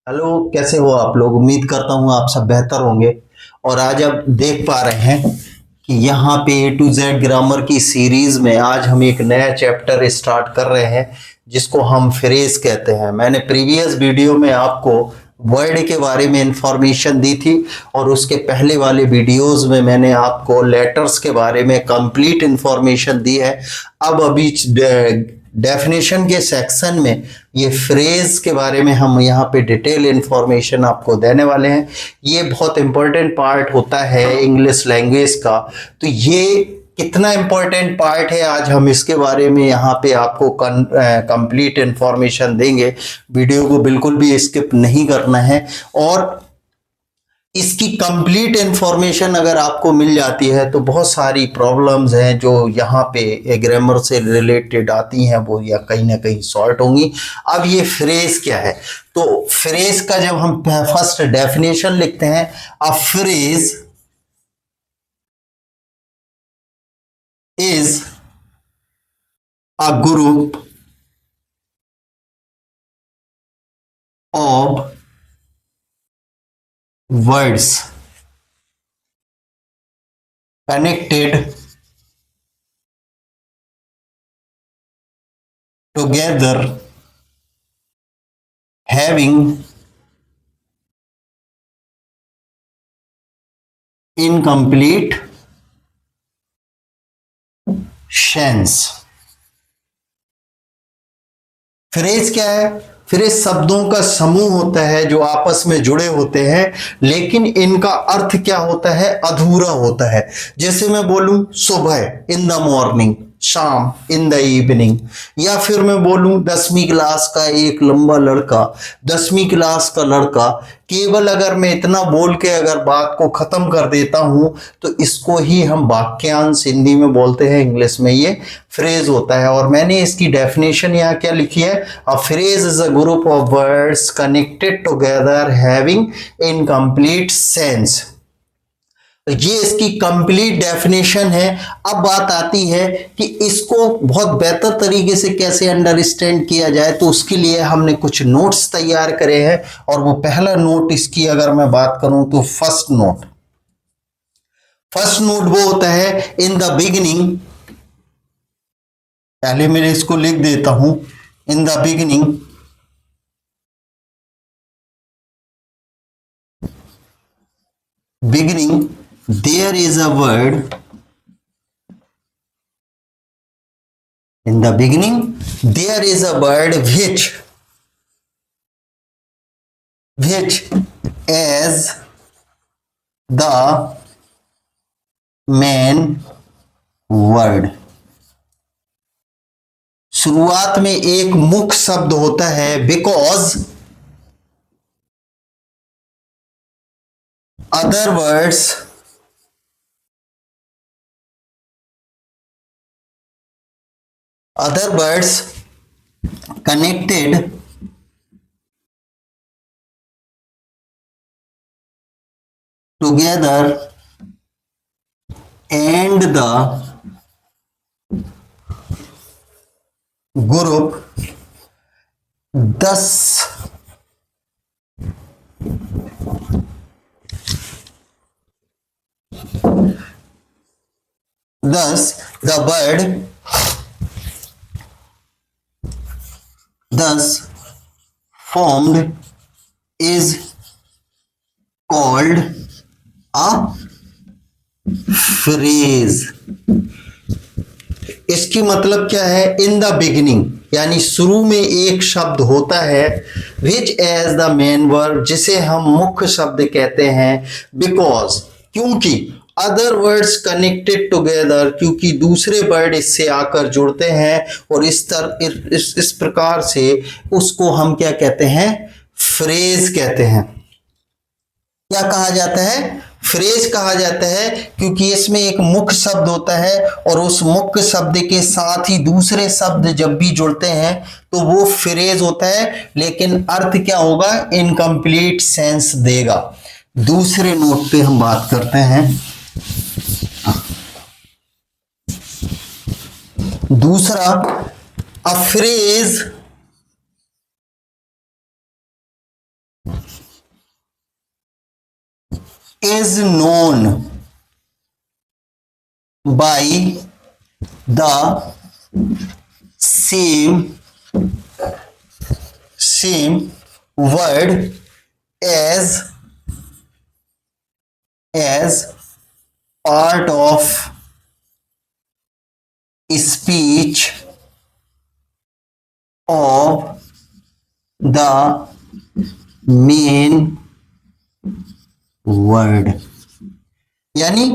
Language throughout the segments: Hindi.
हेलो, कैसे हो आप लोग। उम्मीद करता हूँ आप सब बेहतर होंगे। और आज आप देख पा रहे हैं कि यहाँ पे A to Z ग्रामर की सीरीज में आज हम एक नया चैप्टर स्टार्ट कर रहे हैं जिसको हम फ्रेज कहते हैं। मैंने प्रीवियस वीडियो में आपको वर्ड के बारे में इंफॉर्मेशन दी थी और उसके पहले वाले वीडियोस में मैंने आपको लेटर्स के बारे में कंप्लीट इंफॉर्मेशन दी है। अब अभी डेफिनेशन के सेक्शन में ये फ्रेज के बारे में हम यहाँ पे डिटेल इंफॉर्मेशन आपको देने वाले हैं। ये बहुत इंपॉर्टेंट पार्ट होता है इंग्लिश लैंग्वेज का। तो ये कितना इंपॉर्टेंट पार्ट है आज हम इसके बारे में यहाँ पे आपको कंप्लीट इंफॉर्मेशन देंगे। वीडियो को बिल्कुल भी स्किप नहीं करना है और इसकी कंप्लीट इंफॉर्मेशन अगर आपको मिल जाती है तो बहुत सारी प्रॉब्लम्स हैं जो यहाँ पे ग्रामर से रिलेटेड आती हैं वो या कहीं ना कहीं सॉर्ट होंगी। अब ये फ्रेज क्या है, तो फ्रेज का जब हम फर्स्ट डेफिनेशन लिखते हैं, a phrase is a group of words connected together having incomplete sense। Phrase क्या है? फ्रेज शब्दों का समूह होता है जो आपस में जुड़े होते हैं, लेकिन इनका अर्थ क्या होता है? अधूरा होता है। जैसे मैं बोलूं सुबह इन द मॉर्निंग, शाम इन द इवनिंग, या फिर मैं बोलूं 10वीं क्लास का एक लंबा लड़का, 10वीं क्लास का लड़का। केवल अगर मैं इतना बोल के अगर बात को खत्म कर देता हूं तो इसको ही हम वाक्यांश हिंदी में बोलते हैं, इंग्लिश में ये फ्रेज होता है। और मैंने इसकी डेफिनेशन यहाँ क्या लिखी है? A phrase is a group of words connected together having incomplete sense. तो ये इसकी कंप्लीट डेफिनेशन है। अब बात आती है कि इसको बहुत बेहतर तरीके से कैसे अंडरस्टैंड किया जाए, तो उसके लिए हमने कुछ नोट्स तैयार करे हैं। और वो पहला नोट इसकी अगर मैं बात करूं तो फर्स्ट नोट वो होता है इन द बिगिनिंग। पहले मैं इसको लिख देता हूं, in the beginning there is a word, in the beginning there is a word which as the main word। शुरुआत में एक मुख्य शब्द होता है because other words connected together and the group thus the word thus formed is called a phrase। इसकी मतलब क्या है? इन द बिगिनिंग यानी शुरू में एक शब्द होता है, विच एज द मेन वर्ड जिसे हम मुख्य शब्द कहते हैं, बिकॉज क्योंकि अदर वर्ड्स कनेक्टेड टुगेदर क्योंकि दूसरे वर्ड इससे आकर जुड़ते हैं, और इस प्रकार से उसको हम क्या कहते हैं? फ्रेज कहते हैं। क्या कहा जाता है? फ्रेज कहा जाता है, क्योंकि इसमें एक मुख्य शब्द होता है और उस मुख्य शब्द के साथ ही दूसरे शब्द जब भी जुड़ते हैं तो वो फ्रेज होता है, लेकिन अर्थ क्या होगा? इनकम्प्लीट सेंस देगा। दूसरे नोट पे हम बात करते हैं। दूसरा, a phrase is known by the same word as part of speech of the main word। यानी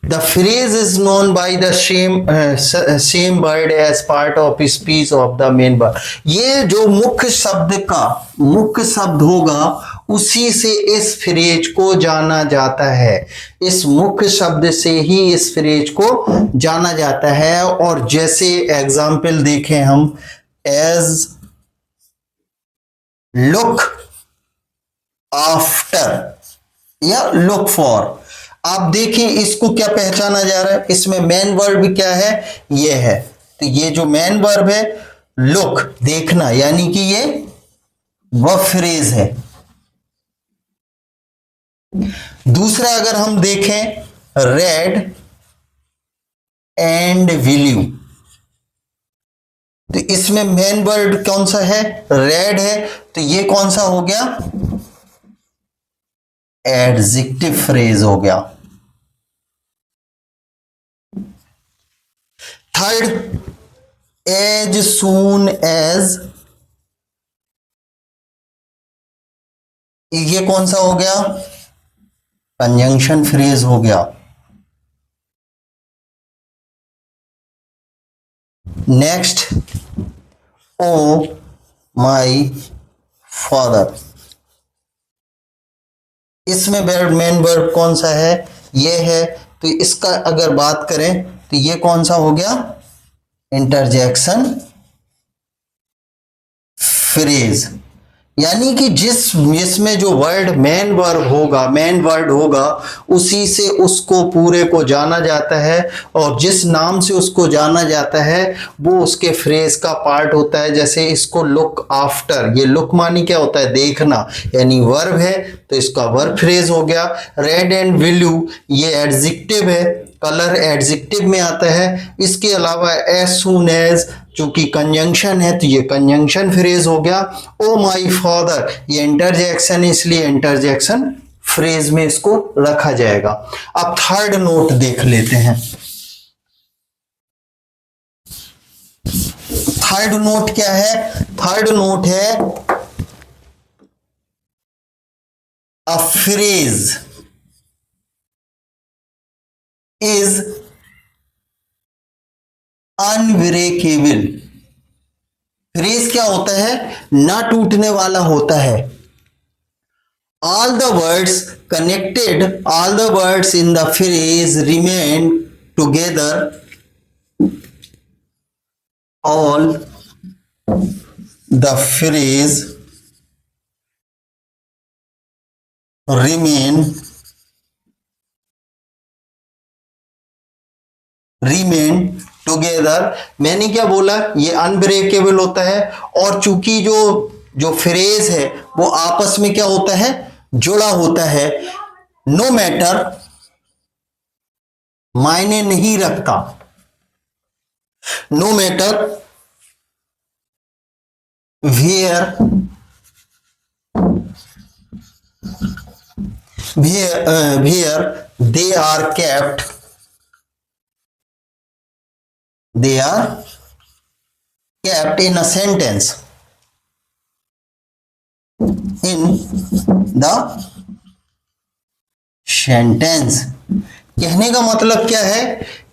the phrase is known by the same word as part of speech of the main word. ये जो मुख्य शब्द होगा उसी से इस फ्रेज को जाना जाता है। इस मुख्य शब्द से ही इस फ्रेज को जाना जाता है। और जैसे एग्जाम्पल देखें हम, एज लुक आफ्टर या लुक फॉर। आप देखिए इसको क्या पहचाना जा रहा है, इसमें मेन वर्ब क्या है, ये है। तो ये जो मेन वर्ब है लुक, देखना, यानी कि ये वह फ्रेज है। दूसरा अगर हम देखें, रेड एंड विल्यू, तो इसमें मेन वर्ड कौन सा है, रेड है। तो ये कौन सा हो गया, एडजेक्टिव फ्रेज हो गया। थर्ड, एज सून एज, ये कौन सा हो गया, कंजंक्शन फ्रेज हो गया। नेक्स्ट, ओ माई फादर, इसमें मेन वर्ब कौन सा है, ये है। तो इसका अगर बात करें तो ये कौन सा हो गया, इंटरजेक्शन फ्रेज। यानी कि जिसमें जो वर्ड मेन वर्ड होगा उसी से उसको पूरे को जाना जाता है, और जिस नाम से उसको जाना जाता है वो उसके फ्रेज का पार्ट होता है। जैसे इसको लुक आफ्टर, ये लुक मानी क्या होता है, देखना, यानी वर्ब है तो इसका वर्ब फ्रेज हो गया। रेड एंड ब्लू, ये एडजेक्टिव है, कलर एडजेक्टिव में आता है। इसके अलावा एज सून एज, चूंकि कंजंक्शन है तो ये कंजंक्शन फ्रेज हो गया। ओ माई फादर, ये इंटरजेक्शन है इसलिए इंटरजेक्शन फ्रेज में इसको रखा जाएगा। अब थर्ड नोट देख लेते हैं। थर्ड नोट क्या है, थर्ड नोट है a phrase is unbreakable. Phrase क्या होता है, ना टूटने वाला होता है। All the words connected, all the words in the phrase remain together, all the phrase remain together. मैंने क्या बोला, ये अनब्रेकेबल होता है। और चूंकि जो फ्रेज है वो आपस में क्या होता है, जुड़ा होता है। नो मैटर, मायने नहीं रखता, no matter where they are kept, they are kept in a sentence, in the sentence। कहने का मतलब क्या है,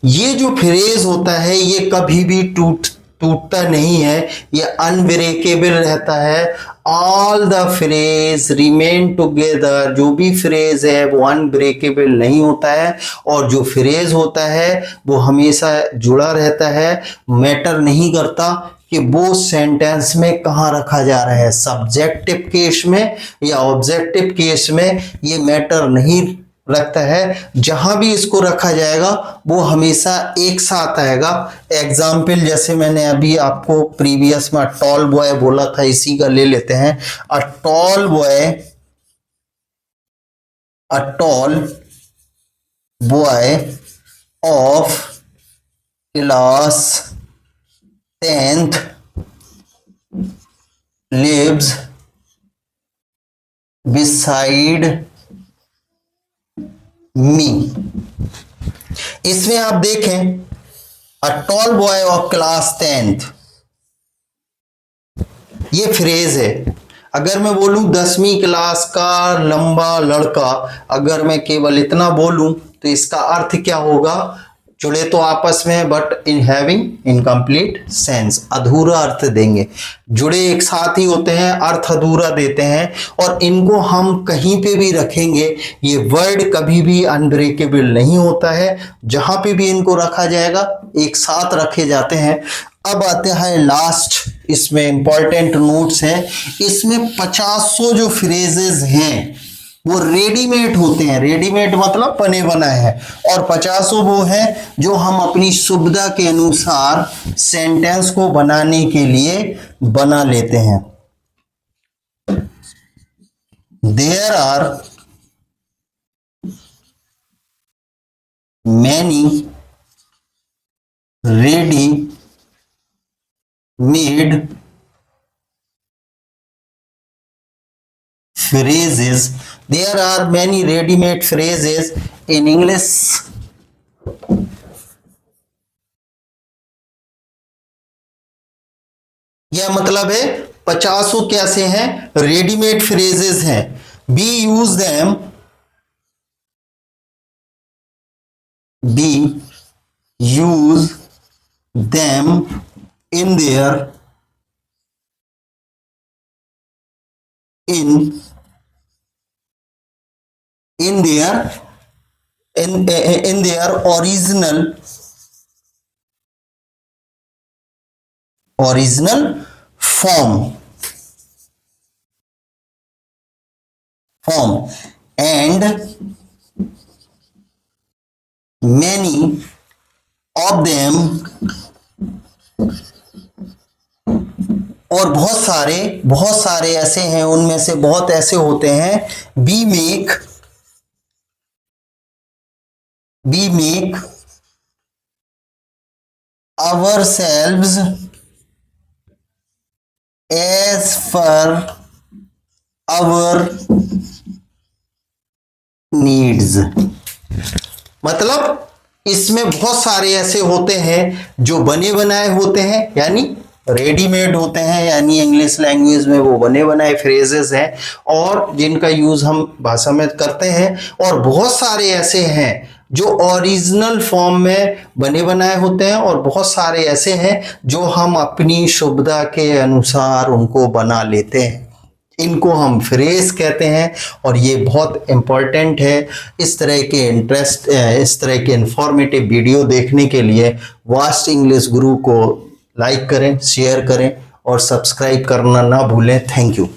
ये जो फ्रेज होता है ये कभी भी टूटता नहीं है, ये अनब्रेकेबल रहता है। All the phrase remain together, जो भी फ्रेज है वो अनब्रेकेबल नहीं होता है, और जो फ्रेज होता है वो हमेशा जुड़ा रहता है। मैटर नहीं करता कि वो सेंटेंस में कहाँ रखा जा रहा है, सब्जेक्टिव केस में या ऑब्जेक्टिव केस में, ये मैटर नहीं रखता है। जहां भी इसको रखा जाएगा वो हमेशा एक साथ आएगा। एग्जाम्पल जैसे मैंने अभी आपको प्रीवियस में टॉल बॉय बोला था, इसी का ले लेते हैं। A tall boy a tall boy of class 10th lives beside me। इसमें आप देखें, a tall boy of class 10th, ये फ्रेज है। अगर मैं बोलूं 10वीं क्लास का लंबा लड़का, अगर मैं केवल इतना बोलूं तो इसका अर्थ क्या होगा? जुड़े तो आपस में but in having incomplete sense, अधूरा अर्थ देंगे। जुड़े एक साथ ही होते हैं, अर्थ अधूरा देते हैं, और इनको हम कहीं पे भी रखेंगे, ये वर्ड कभी भी अनब्रेकेबल नहीं होता है। जहां पे भी इनको रखा जाएगा एक साथ रखे जाते हैं। अब आते हैं लास्ट, इसमें इंपॉर्टेंट नोट्स हैं। इसमें 50 जो फ्रेजेस हैं वो रेडीमेड होते हैं। रेडीमेड मतलब बने बनाए हैं, और 50 वो हैं जो हम अपनी सुविधा के अनुसार सेंटेंस को बनाने के लिए बना लेते हैं। There are many ready made phrases. There are many ready-made phrases in English. यह मतलब है 50 कैसे हैं? रेडीमेड फ्रेजेस हैं। B use them, B use them in their in their original form, and many of them, और बहुत सारे ऐसे हैं, उनमें से बहुत ऐसे होते हैं। we make ourselves as per our needs। मतलब इसमें बहुत सारे ऐसे होते हैं जो बने बनाए होते हैं, यानी रेडीमेड होते हैं, यानी इंग्लिश लैंग्वेज में वो बने बनाए फ्रेजेस हैं और जिनका यूज हम भाषा में करते हैं। और बहुत सारे ऐसे हैं जो ओरिजिनल फॉर्म में बने बनाए होते हैं, और बहुत सारे ऐसे हैं जो हम अपनी सुविधा के अनुसार उनको बना लेते हैं। इनको हम फ्रेज कहते हैं, और ये बहुत इम्पोर्टेंट है। इस तरह के इंफॉर्मेटिव वीडियो देखने के लिए वास्ट इंग्लिश गुरु को लाइक करें, शेयर करें और सब्सक्राइब करना ना भूलें। Thank you.